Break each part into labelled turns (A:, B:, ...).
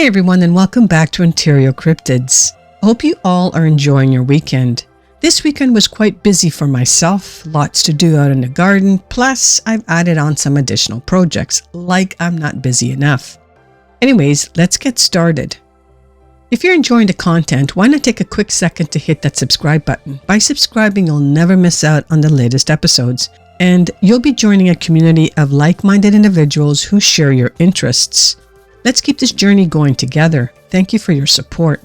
A: Hey everyone, and welcome back to Ontario Cryptids. I hope you all are enjoying your weekend. This weekend was quite busy for myself, lots to do out in the garden, plus I've added on some additional projects, like I'm not busy enough. Anyways, let's get started. If you're enjoying the content, why not take a quick second to hit that subscribe button? By subscribing, you'll never miss out on the latest episodes, and you'll be joining a community of like-minded individuals who share your interests. Let's keep this journey going together. Thank you for your support.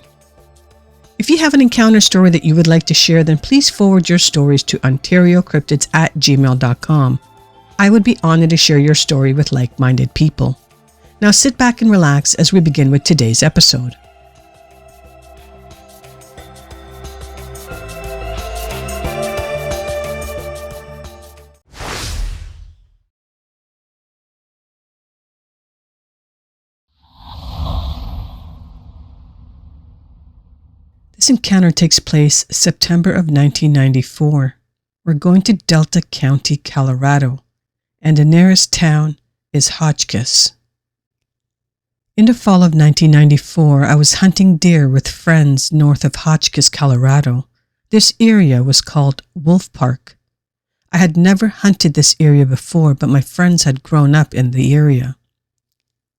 A: If you have an encounter story that you would like to share, then please forward your stories to OntarioCryptids@gmail.com. I would be honored to share your story with like-minded people. Now sit back and relax as we begin with today's episode. This encounter takes place September of 1994. We're going to Delta County, Colorado, and the nearest town is Hotchkiss. In the fall of 1994, I was hunting deer with friends north of Hotchkiss, Colorado. This area was called Wolf Park. I had never hunted this area before, but my friends had grown up in the area.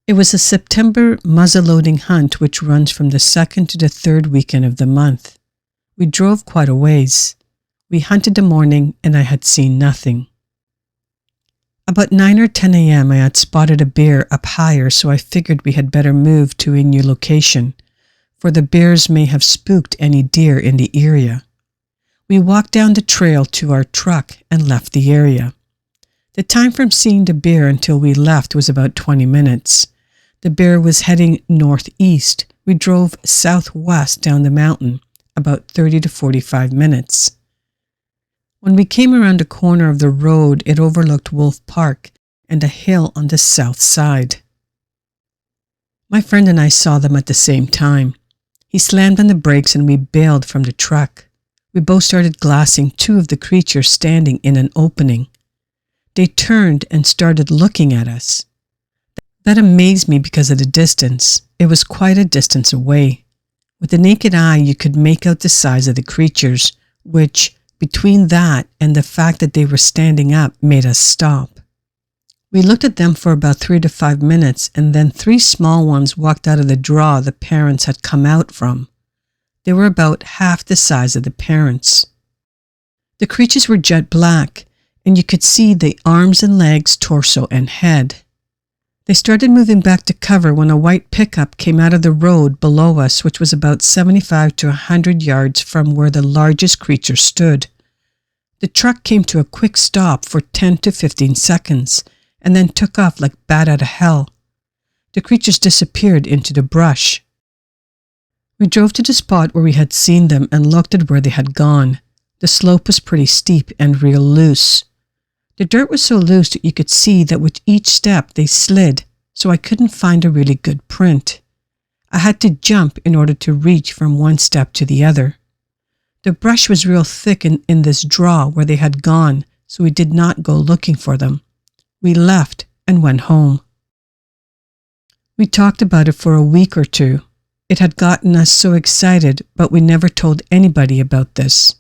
A: It was a September muzzleloading hunt which runs from the second to the third weekend of the month. We drove quite a ways. We hunted the morning and I had seen nothing. About 9 or 10 a.m. I had spotted a bear up higher, so I figured we had better move to a new location, for the bears may have spooked any deer in the area. We walked down the trail to our truck and left the area. The time from seeing the bear until we left was about 20 minutes. The bear was heading northeast. We drove southwest down the mountain, about 30 to 45 minutes. When we came around the corner of the road, it overlooked Wolf Park and a hill on the south side. My friend and I saw them at the same time. He slammed on the brakes and we bailed from the truck. We both started glassing two of the creatures standing in an opening. They turned and started looking at us. That amazed me because of the distance. It was quite a distance away. With the naked eye, you could make out the size of the creatures, which, between that and the fact that they were standing up, made us stop. We looked at them for about 3 to 5 minutes, and then 3 small ones walked out of the draw the parents had come out from. They were about half the size of the parents. The creatures were jet black, and you could see the arms and legs, torso, and head. They started moving back to cover when a white pickup came out of the road below us, which was about 75 to 100 yards from where the largest creature stood. The truck came to a quick stop for 10 to 15 seconds and then took off like bat out of hell. The creatures disappeared into the brush. We drove to the spot where we had seen them and looked at where they had gone. The slope was pretty steep and real loose. The dirt was so loose that you could see that with each step they slid, so I couldn't find a really good print. I had to jump in order to reach from one step to the other. The brush was real thick in this draw where they had gone, so we did not go looking for them. We left and went home. We talked about it for a week or two. It had gotten us so excited, but we never told anybody about this.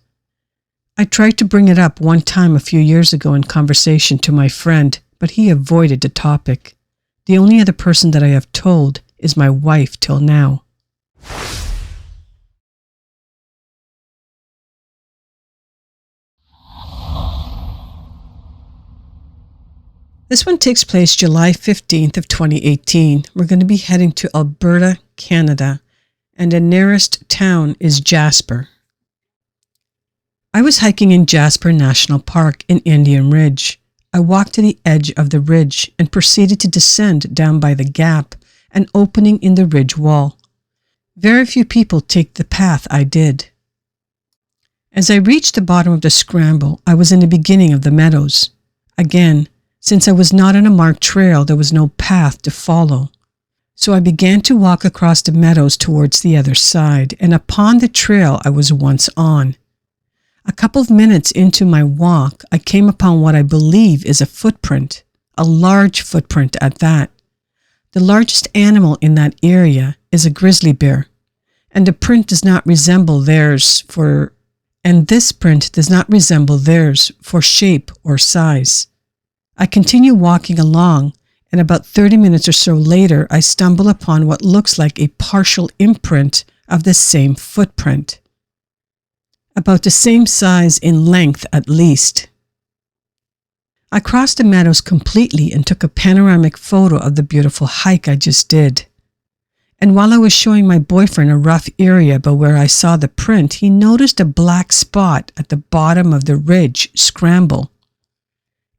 A: I tried to bring it up one time a few years ago in conversation to my friend, but he avoided the topic. The only other person that I have told is my wife till now. This one takes place July 15th of 2018. We're going to be heading to Alberta, Canada, and the nearest town is Jasper. I was hiking in Jasper National Park in Indian Ridge. I walked to the edge of the ridge and proceeded to descend down by the gap, an opening in the ridge wall. Very few people take the path I did. As I reached the bottom of the scramble, I was in the beginning of the meadows. Again, since I was not on a marked trail, there was no path to follow. So I began to walk across the meadows towards the other side, and upon the trail I was once on. A couple of minutes into my walk, I came upon what I believe is a footprint, a large footprint at that. The largest animal in that area, is a grizzly bear, and the print does not resemble theirs for shape or size. I continue walking along, and about 30 minutes or so later, I stumble upon what looks like a partial imprint of the same footprint, about the same size in length at least. I crossed the meadows completely and took a panoramic photo of the beautiful hike I just did. And while I was showing my boyfriend a rough area about where I saw the print, he noticed a black spot at the bottom of the ridge scramble.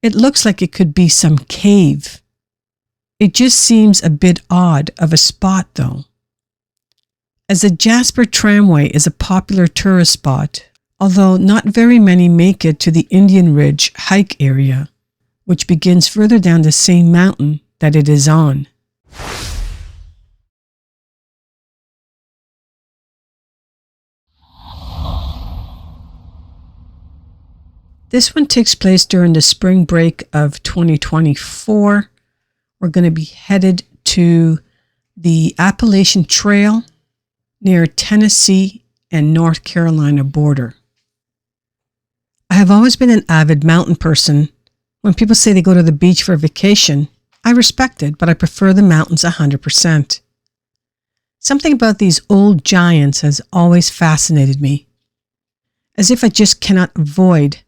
A: It looks like it could be some cave. It just seems a bit odd of a spot though. As the Jasper Tramway is a popular tourist spot, although not very many make it to the Indian Ridge hike area, which begins further down the same mountain that it is on. This one takes place during the spring break of 2024. We're going to be headed to the Appalachian Trail near Tennessee and North Carolina border. I have always been an avid mountain person. When people say they go to the beach for a vacation, I respect it, but I prefer the mountains 100%. Something about these old giants has always fascinated me, as if I just cannot avoid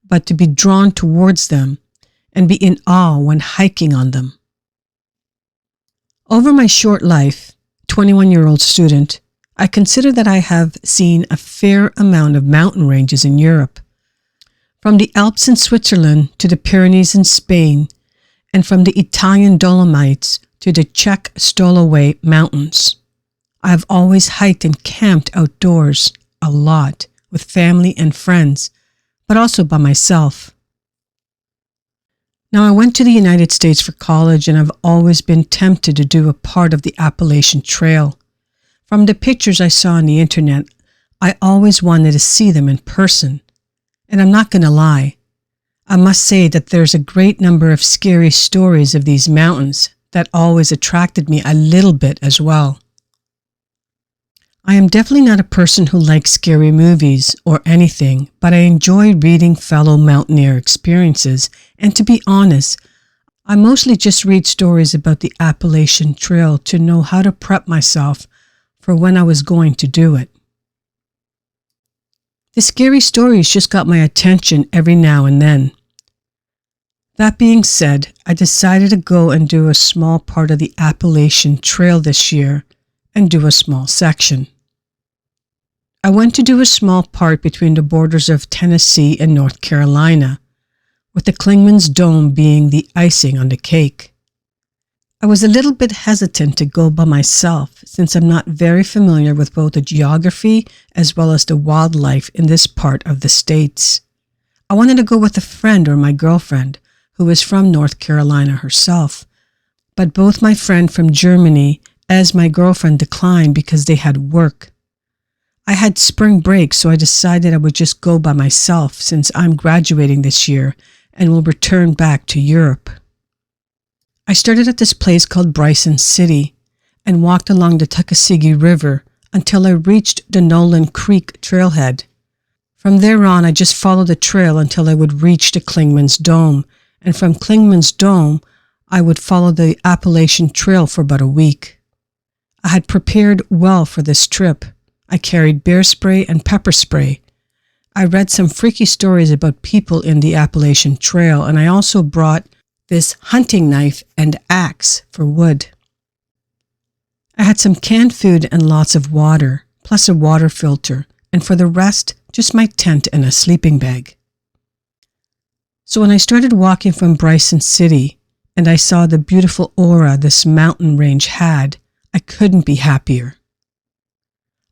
A: but to be drawn towards them and be in awe when hiking on them. Over my short life, 21-year-old student, I consider that I have seen a fair amount of mountain ranges in Europe, from the Alps in Switzerland to the Pyrenees in Spain, and from the Italian Dolomites to the Czech Stoloway Mountains. I have always hiked and camped outdoors a lot with family and friends, but also by myself. Now, I went to the United States for college, and I've always been tempted to do a part of the Appalachian Trail. From the pictures I saw on the internet, I always wanted to see them in person. And I'm not going to lie, I must say that there's a great number of scary stories of these mountains that always attracted me a little bit as well. I am definitely not a person who likes scary movies or anything, but I enjoy reading fellow mountaineer experiences, and to be honest, I mostly just read stories about the Appalachian Trail to know how to prep myself for when I was going to do it. The scary stories just got my attention every now and then. That being said, I decided to go and do a small part of the Appalachian Trail this year and do a small section. I went to do a small part between the borders of Tennessee and North Carolina, with the Clingman's Dome being the icing on the cake. I was a little bit hesitant to go by myself since I'm not very familiar with both the geography as well as the wildlife in this part of the States. I wanted to go with a friend or my girlfriend, who is from North Carolina herself, but both my friend from Germany as my girlfriend declined because they had work. I had spring break, so I decided I would just go by myself since I'm graduating this year and will return back to Europe. I started at this place called Bryson City and walked along the Tuckasegee River until I reached the Nolan Creek trailhead. From there on, I just followed the trail until I would reach the Clingman's Dome, and from Clingman's Dome, I would follow the Appalachian Trail for about a week. I had prepared well for this trip. I carried bear spray and pepper spray. I read some freaky stories about people in the Appalachian Trail, and I also brought this hunting knife and axe for wood. I had some canned food and lots of water, plus a water filter, and for the rest, just my tent and a sleeping bag. So when I started walking from Bryson City, and I saw the beautiful aura this mountain range had, I couldn't be happier.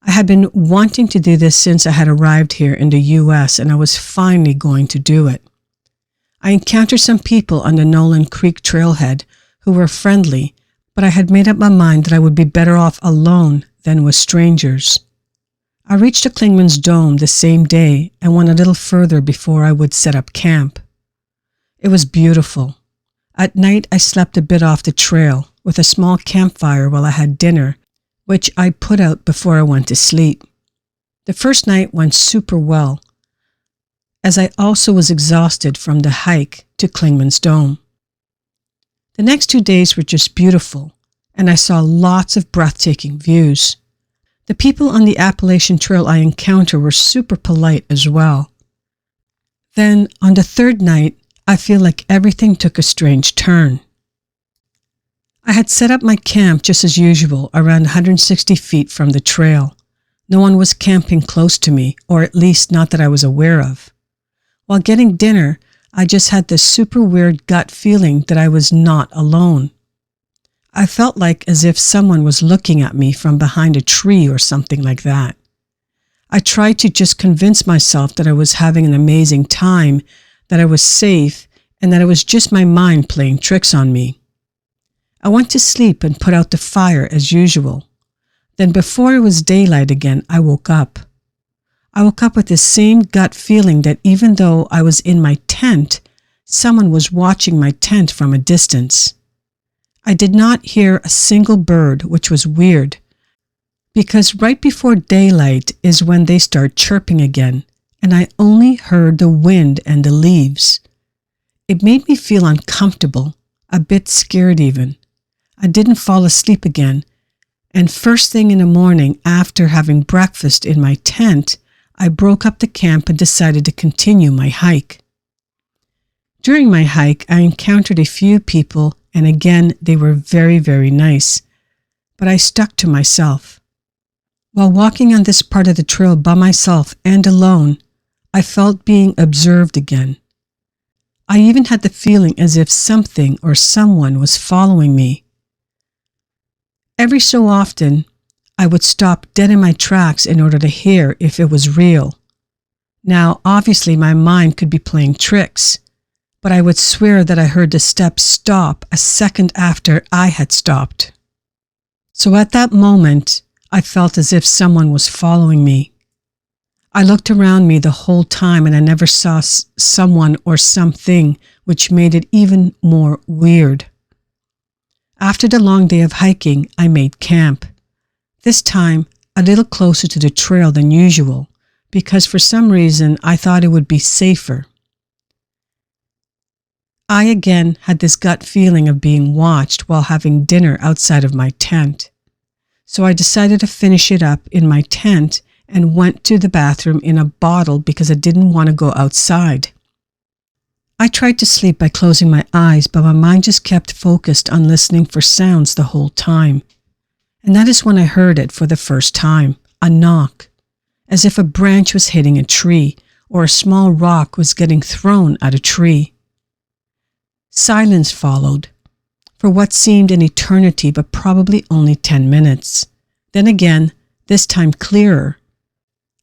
A: I had been wanting to do this since I had arrived here in the US, and I was finally going to do it. I encountered some people on the Nolan Creek trailhead who were friendly, but I had made up my mind that I would be better off alone than with strangers. I reached the Clingman's Dome the same day and went a little further before I would set up camp. It was beautiful. At night, I slept a bit off the trail with a small campfire while I had dinner which I put out before I went to sleep. The first night went super well, as I also was exhausted from the hike to Clingman's Dome. The next 2 days were just beautiful, and I saw lots of breathtaking views. The people on the Appalachian Trail I encountered were super polite as well. Then, on the third night, I feel like everything took a strange turn. I had set up my camp just as usual, around 160 feet from the trail. No one was camping close to me, or at least not that I was aware of. While getting dinner, I just had this super weird gut feeling that I was not alone. I felt like as if someone was looking at me from behind a tree or something like that. I tried to just convince myself that I was having an amazing time, that I was safe, and that it was just my mind playing tricks on me. I went to sleep and put out the fire as usual. Then before it was daylight again, I woke up. I woke up with the same gut feeling that even though I was in my tent, someone was watching my tent from a distance. I did not hear a single bird, which was weird, because right before daylight is when they start chirping again, and I only heard the wind and the leaves. It made me feel uncomfortable, a bit scared even. I didn't fall asleep again, and first thing in the morning after having breakfast in my tent, I broke up the camp and decided to continue my hike. During my hike, I encountered a few people, and again, they were very, very nice, but I stuck to myself. While walking on this part of the trail by myself and alone, I felt being observed again. I even had the feeling as if something or someone was following me. Every so often, I would stop dead in my tracks in order to hear if it was real. Now, obviously, my mind could be playing tricks, but I would swear that I heard the steps stop a second after I had stopped. So at that moment, I felt as if someone was following me. I looked around me the whole time and I never saw someone or something, which made it even more weird. After the long day of hiking, I made camp. This time, a little closer to the trail than usual, because for some reason I thought it would be safer. I again had this gut feeling of being watched while having dinner outside of my tent. So I decided to finish it up in my tent and went to the bathroom in a bottle because I didn't want to go outside. I tried to sleep by closing my eyes, but my mind just kept focused on listening for sounds the whole time. And that is when I heard it for the first time, a knock, as if a branch was hitting a tree or a small rock was getting thrown at a tree. Silence followed, for what seemed an eternity but probably only 10 minutes. Then again, this time clearer.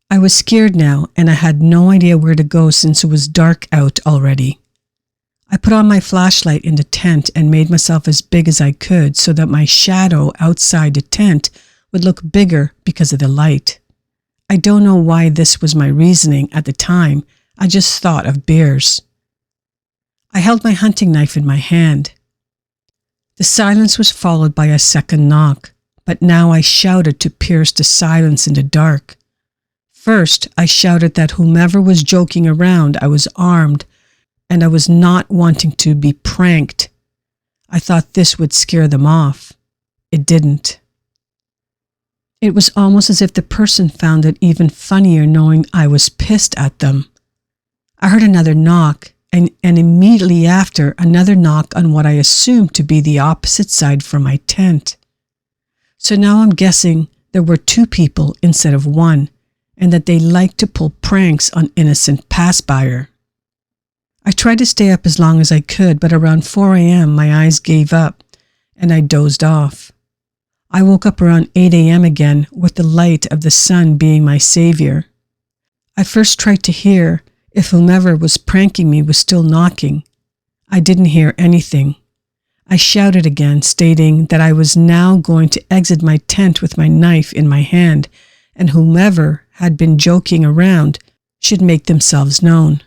A: I was scared now and I had no idea where to go since it was dark out already. I put on my flashlight in the tent and made myself as big as I could so that my shadow outside the tent would look bigger because of the light. I don't know why this was my reasoning at the time. I just thought of bears. I held my hunting knife in my hand. The silence was followed by a second knock, but now I shouted to pierce the silence in the dark. First, I shouted that whomever was joking around, I was armed, and I was not wanting to be pranked. I thought this would scare them off. It didn't. It was almost as if the person found it even funnier knowing I was pissed at them. I heard another knock, and immediately after, another knock on what I assumed to be the opposite side from my tent. So now I'm guessing there were two people instead of one, and that they liked to pull pranks on innocent passerby. I tried to stay up as long as I could, but around 4 a.m. my eyes gave up, and I dozed off. I woke up around 8 a.m. again, with the light of the sun being my savior. I first tried to hear if whomever was pranking me was still knocking. I didn't hear anything. I shouted again, stating that I was now going to exit my tent with my knife in my hand, and whomever had been joking around should make themselves known.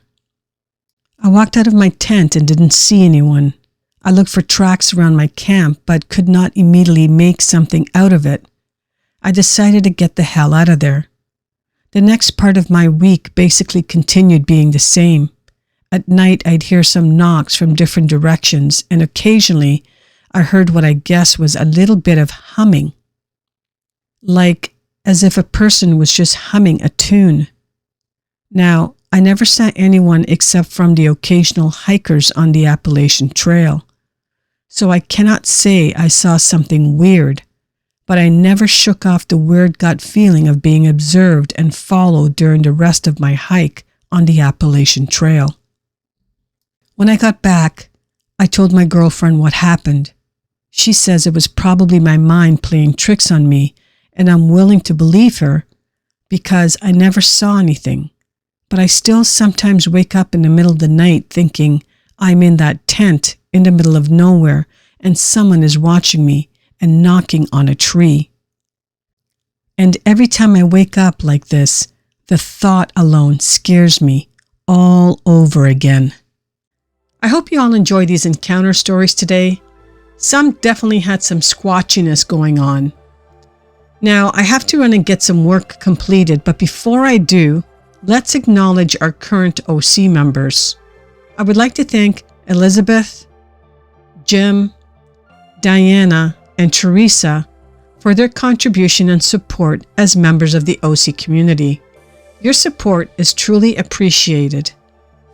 A: I walked out of my tent and didn't see anyone. I looked for tracks around my camp, but could not immediately make something out of it. I decided to get the hell out of there. The next part of my week basically continued being the same. At night, I'd hear some knocks from different directions, and occasionally I heard what I guess was a little bit of humming. Like as if a person was just humming a tune. Now, I never saw anyone except from the occasional hikers on the Appalachian Trail, so I cannot say I saw something weird, but I never shook off the weird gut feeling of being observed and followed during the rest of my hike on the Appalachian Trail. When I got back, I told my girlfriend what happened. She says it was probably my mind playing tricks on me, and I'm willing to believe her because I never saw anything. But I still sometimes wake up in the middle of the night thinking I'm in that tent in the middle of nowhere and someone is watching me and knocking on a tree. And every time I wake up like this, the thought alone scares me all over again. I hope you all enjoy these encounter stories today. Some definitely had some squatchiness going on. Now, I have to run and get some work completed, but before I do, let's acknowledge our current OC members. I would like to thank Elizabeth, Jim, Diana, and Teresa for their contribution and support as members of the OC community. Your support is truly appreciated.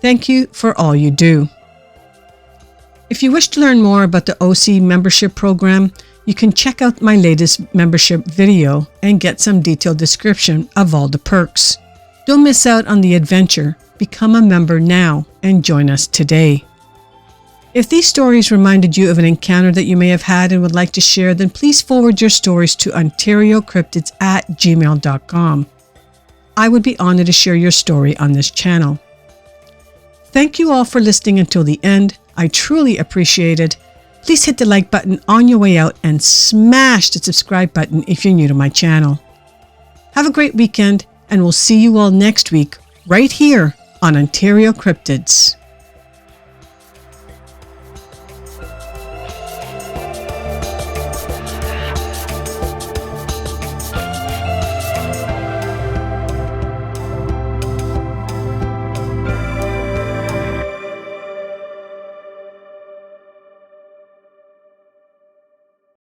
A: Thank you for all you do. If you wish to learn more about the OC membership program, you can check out my latest membership video and get some detailed description of all the perks. Don't miss out on the adventure. Become a member now and join us today. If these stories reminded you of an encounter that you may have had and would like to share, then please forward your stories to OntarioCryptids@gmail.com. I would be honored to share your story on this channel. Thank you all for listening until the end. I truly appreciate it. Please hit the like button on your way out and smash the subscribe button if you're new to my channel. Have a great weekend, and we'll see you all next week right here on Ontario Cryptids.